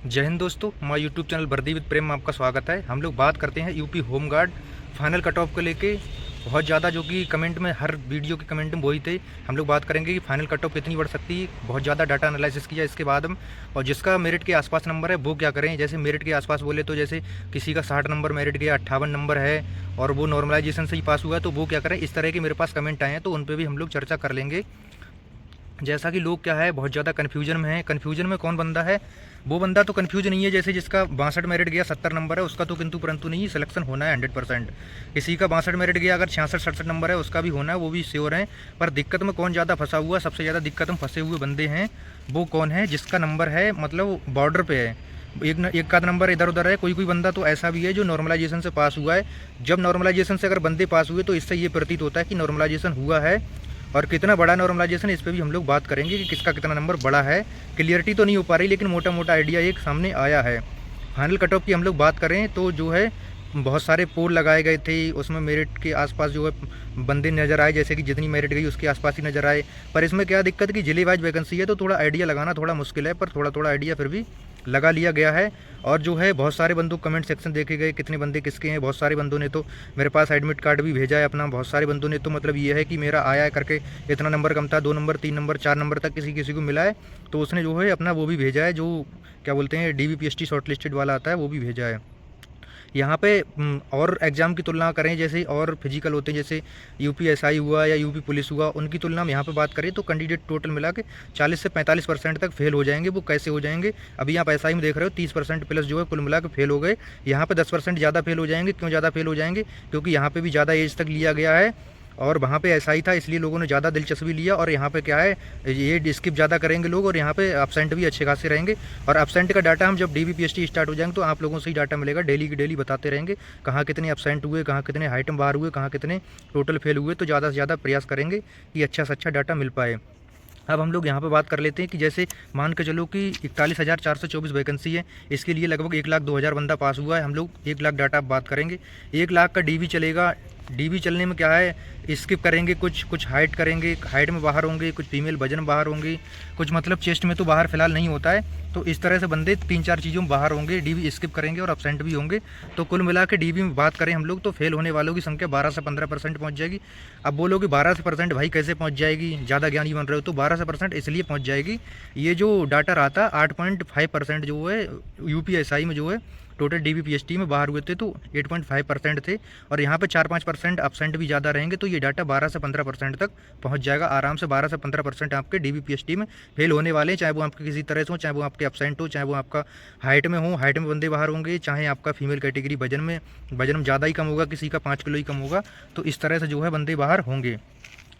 जय हिंद दोस्तों, हमारे यूट्यूब चैनल वर्दी विद प्रेम में आपका स्वागत है। हम लोग बात करते हैं UP home guard final cut off को लेके। बहुत ज़्यादा जो कि कमेंट में, हर वीडियो के कमेंट में वही थे। हम लोग बात करेंगे कि फाइनल कट ऑफ कितनी बढ़ सकती है। बहुत ज़्यादा डाटा एनालिसिस किया इसके बाद हम, और जिसका मेरिट के आसपास नंबर है वो क्या करें। जैसे मेरिट के आसपास बोले तो जैसे किसी का 60 नंबर मेरिट गया, 58 नंबर है और वो नॉर्मलाइजेशन से ही पास हुआ है, तो वो क्या करें। इस तरह के मेरे पास कमेंट आए हैं, तो उन पर भी हम लोग चर्चा कर लेंगे। जैसा कि लोग क्या है, बहुत ज़्यादा कन्फ्यूजन में है। कन्फ्यूजन में कौन बंदा है? वो बंदा तो कन्फ्यूज नहीं है जैसे जिसका 62 मेरिट गया, 70 नंबर है, उसका तो किंतु परंतु नहीं, सिलेक्शन होना है 100%। किसी का 62 मेरिट गया, अगर 66-67 नंबर है, उसका भी होना है, वो भी श्योर है। पर दिक्कत में कौन ज़्यादा फंसा हुआ? सबसे ज़्यादा दिक्कत में फंसे हुए बंदे हैं वो कौन है? जिसका नंबर है मतलब बॉर्डर पे है, एक का नंबर इधर उधर है। कोई कोई बंदा तो ऐसा भी है जो नॉर्मलाइजेशन से पास हुआ है। जब नॉर्मलाइजेशन से अगर बंदे पास हुए तो इससे ये प्रतीत होता है कि नॉर्मलाइजेशन हुआ है। और कितना बड़ा नॉर्मलाइजेशन, इस पर भी हम लोग बात करेंगे कि किसका कितना नंबर बड़ा है। क्लियरिटी तो नहीं हो पा रही, लेकिन मोटा मोटा आइडिया एक सामने आया है। फाइनल कट ऑफ की हम लोग बात करें तो जो है बहुत सारे पोल लगाए गए थे, उसमें मेरिट के आसपास जो है बंदे नज़र आए, जैसे कि जितनी मेरिट गई उसके आसपास ही नज़र आए। पर इसमें क्या दिक्कत कि जिले वाइज वैकेंसी है, तो थोड़ा आइडिया लगाना थोड़ा मुश्किल है, पर थोड़ा थोड़ा आइडिया फिर भी लगा लिया गया है। और जो है बहुत सारे बंदों कमेंट सेक्शन देखे गए, कितने बंदे किसके हैं। बहुत सारे बंदों ने तो मेरे पास एडमिट कार्ड भी भेजा है अपना। बहुत सारे बंदों ने तो मतलब ये है कि मेरा आया है करके, इतना नंबर कम था, 2 नंबर 3 नंबर 4 नंबर तक किसी किसी को मिला है, तो उसने जो है अपना वो भी भेजा है, जो क्या बोलते हैं DVPST शॉर्ट लिस्टेड वाला आता है, वो भी भेजा है। यहाँ पे और एग्ज़ाम की तुलना करें, जैसे और फिजिकल होते हैं, जैसे UPSI हुआ या यूपी पुलिस हुआ, उनकी तुलना में यहाँ पे बात करें तो कैंडिडेट टोटल मिला के 40 से 45% तक फेल हो जाएंगे। वो कैसे हो जाएंगे? अभी आप SI में देख रहे हो 30% प्लस जो है कुल मिला के फेल हो गए। यहाँ पे 10% ज़्यादा फेल हो जाएंगे। क्यों ज़्यादा फेल हो जाएंगे? क्योंकि यहाँ पर भी ज़्यादा एज तक लिया गया है, और वहाँ पे ऐसा ही था, इसलिए लोगों ने ज़्यादा दिलचस्पी लिया। और यहाँ पे क्या है, ये स्किप ज़्यादा करेंगे लोग, और यहाँ पे एब्सेंट भी अच्छे खासे रहेंगे। और एब्सेंट का डाटा हम जब DVPST स्टार्ट हो जाएंगे तो आप लोगों से ही डाटा मिलेगा, डेली की डेली बताते रहेंगे कहाँ कितने एब्सेंट हुए, कहाँ कितने आइटम बाहर हुए, कहाँ कितने टोटल फेल हुए। तो ज़्यादा से ज़्यादा प्रयास करेंगे कि अच्छा से अच्छा डाटा मिल पाए। अब हम लोग यहाँ पे बात कर लेते हैं कि जैसे मान के चलो कि 41,424 वैकेंसी है, इसके लिए लगभग 1,02,000 बंदा पास हुआ है। हम लोग 1 लाख डाटा बात करेंगे। 1 लाख का DV चलेगा। DV चलने में क्या है, स्किप करेंगे, कुछ हाइट करेंगे, हाइट में बाहर होंगे, कुछ फीमेल वजन में बाहर होंगे, कुछ मतलब चेस्ट में तो बाहर फिलहाल नहीं होता है। तो इस तरह से बंदे 3-4 चीज़ों में बाहर होंगे, DV स्किप करेंगे और एब्सेंट भी होंगे। तो कुल मिला के DV में बात करें हम लोग तो फेल होने वालों की संख्या 12 से 15% पहुँच जाएगी। अब बोलोगे 12 से परसेंट भाई कैसे पहुँच जाएगी, ज़्यादा ज्ञानी बन रहे हो? तो 12 से परसेंट इसलिए पहुँच जाएगी, ये जो डाटा रहा था 8.5% जो है UPSI में जो है टोटल DVPST में बाहर हुए थे, तो 8.5% थे। और यहाँ पे 4-5% एब्सेंट भी ज़्यादा रहेंगे, तो ये डाटा 12 से 15% तक पहुँच जाएगा आराम से। 12 से 15% आपके DVPST में फेल होने वाले हैं, चाहे वो आपके किसी तरह से हो, चाहे वो आपके एब्सेंट हो, चाहे वो आपका हाइट में हो, हाइट में बंदे बाहर होंगे, चाहे आपका फीमेल कैटेगरी वजन में ज़्यादा ही कम होगा, किसी का 5 किलो ही कम होगा, तो इस तरह से जो है बंदे बाहर होंगे।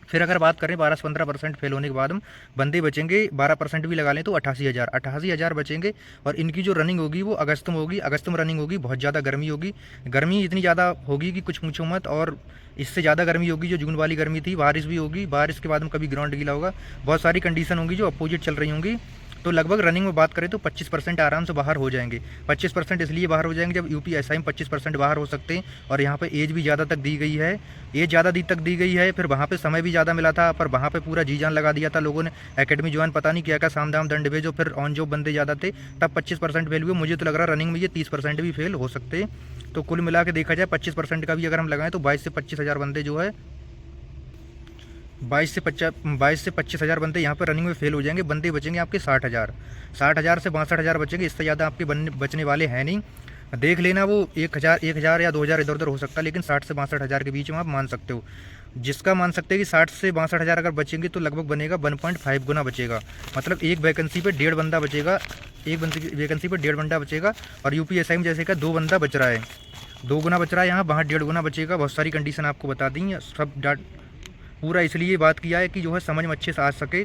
फिर अगर बात करें 12 से 15% फेल होने के बाद हम बंदे बचेंगे, 12% भी लगा लें तो 88,000 बचेंगे। और इनकी जो रनिंग होगी वो अगस्त में होगी। अगस्त में रनिंग होगी, बहुत ज़्यादा गर्मी होगी। गर्मी इतनी ज़्यादा होगी कि कुछ पूछो मत। और इससे ज़्यादा गर्मी होगी जो जून वाली गर्मी थी। बारिश भी होगी, बारिश के बाद में कभी ग्राउंड गीला होगा, बहुत सारी कंडीशन होंगी जो अपोजिट चल रही होंगी। तो लगभग रनिंग में बात करें तो 25% आराम से बाहर हो जाएंगे। 25% इसलिए बाहर हो जाएंगे जब UPSI में 25% बाहर हो सकते हैं। और यहाँ पे एज भी ज़्यादा तक दी गई है, एज ज़्यादा तक दी गई है। फिर वहाँ पे समय भी ज़्यादा मिला था, पर वहाँ पे पूरा जी जान लगा दिया था लोगों ने। एकेडमी ज्वाइन पता नहीं क्या क्या साम दाम दंड भेजो, फिर ऑन जॉब बंदे ज़्यादा थे, तब 25% फेल हुए। मुझे तो लग रहा है रनिंग में ये 30% भी फेल हो सकते हैं। तो कुल मिला के देखा जाए 25% का भी अगर हम लगाएं तो 22 से 25,000 बंदे जो है 22 से 25,000 बंदे यहाँ पर रनिंग में फेल हो जाएंगे। बंदे बचेंगे आपके 60,000 से 62,000 बचेंगे। इससे ज़्यादा आपके बचने वाले हैं नहीं। देख लेना वो 1,000 या 2,000 इधर उधर हो सकता है, लेकिन 60 से 62,000 के बीच में आप मान सकते हो। जिसका मान सकते हैं कि 60 से 62,000 अगर बचेंगे तो लगभग बनेगा 1.5 गुना बचेगा। मतलब एक वैकेंसी पे 1.5 बंदा बचेगा, एक वैकेंसी पे 1.5 बंदा बचेगा। और UPSI में जैसे का 2 बंदा बच रहा है, 2 गुना बच रहा है, यहाँ वहाँ 1.5 गुना बचेगा। बहुत सारी कंडीशन आपको बता दी, सब पूरा इसलिए बात किया है कि जो है समझ में अच्छे से आ सके।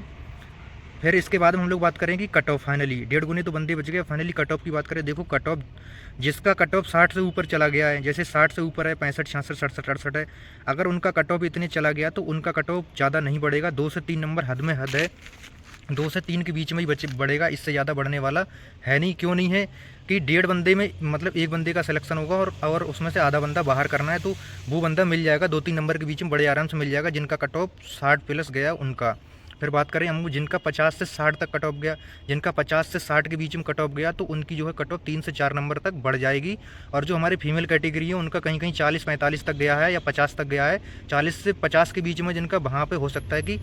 फिर इसके बाद हम लोग बात करें कि कट ऑफ फाइनली 1.5 गुने तो बंदे बच गए। फाइनली कट ऑफ की बात करें, देखो कट ऑफ जिसका कट ऑफ 60 से ऊपर चला गया है, जैसे 60 से ऊपर है, 65, 66, 67, 68 है, अगर उनका कट ऑफ इतने चला गया तो उनका कट ऑफ ज़्यादा नहीं बढ़ेगा। 2 से 3 नंबर हद में हद है, 2 से 3 के बीच में ही बढ़ेगा, इससे ज़्यादा बढ़ने वाला है नहीं। क्यों नहीं है कि 1.5 बंदे में मतलब एक बंदे का सिलेक्शन होगा, और उसमें से आधा बंदा बाहर करना है, तो वो बंदा मिल जाएगा 2-3 नंबर के बीच में बड़े आराम से मिल जाएगा, जिनका कट ऑफ 60 प्लस गया उनका। फिर बात करें हम जिनका 50 से 60 तक कट ऑफ गया, जिनका 50 से 60 के बीच में कट ऑफ गया तो उनकी जो है कट ऑफ 3 से 4 नंबर तक बढ़ जाएगी। और जो हमारी फीमेल कैटेगरी है उनका कहीं कहीं 40-45 तक गया है या 50 तक गया है, 40 से 50 के बीच में जिनका, वहाँ पे हो सकता है कि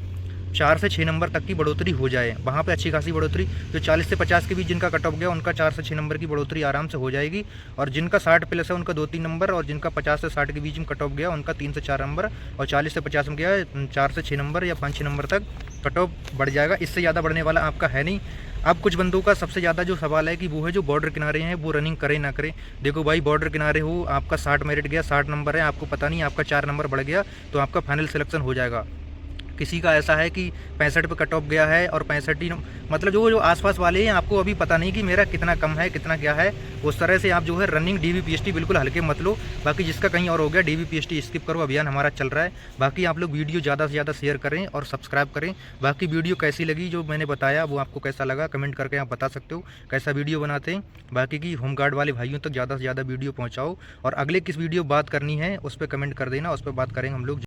4 से 6 नंबर तक की बढ़ोतरी हो जाए, वहाँ पे अच्छी खासी बढ़ोतरी। जो 40 से 50 के बीच जिनका कट ऑफ गया उनका 4 से 6 नंबर की बढ़ोतरी आराम से हो जाएगी। और जिनका 60 प्लस है उनका 2-3 नंबर, और जिनका 50 से 60 के बीच में कट ऑफ गया उनका 3 से 4 नंबर, और 40 से 50 में गया 4 से 6 नंबर या 5-6 नंबर तक कट ऑफ बढ़ जाएगा। इससे ज़्यादा बढ़ने वाला आपका है नहीं। अब कुछ बंदों का सबसे ज़्यादा जो सवाल है कि वो है जो बॉर्डर किनारे हैं वो रनिंग करें ना करें। देखो भाई, बॉर्डर किनारे हो, आपका 60 मेरिट गया, 60 नंबर है, आपको पता नहीं आपका 4 नंबर बढ़ गया तो आपका फाइनल सिलेक्शन हो जाएगा। किसी का ऐसा है कि 65 पे कट ऑफ गया है और 65 ही, मतलब जो आसपास वाले हैं आपको अभी पता नहीं कि मेरा कितना कम है कितना क्या है। उस तरह से आप जो है रनिंग DVPST बिल्कुल हल्के मत लो। बाकी जिसका कहीं और हो गया DVPST स्किप करो, अभियान हमारा चल रहा है। बाकी आप लोग वीडियो ज़्यादा से ज़्यादा शेयर करें और सब्सक्राइब करें। बाकी वीडियो कैसी लगी जो मैंने बताया वो आपको कैसा लगा कमेंट करके आप बता सकते हो कैसा वीडियो बनाते हैं। बाकी की होमगार्ड वाले भाइयों तक ज़्यादा से ज़्यादा वीडियो पहुँचाओ, और अगले किस वीडियो बात करनी है उस पर कमेंट कर देना, उस पर बात करेंगे हम लोग।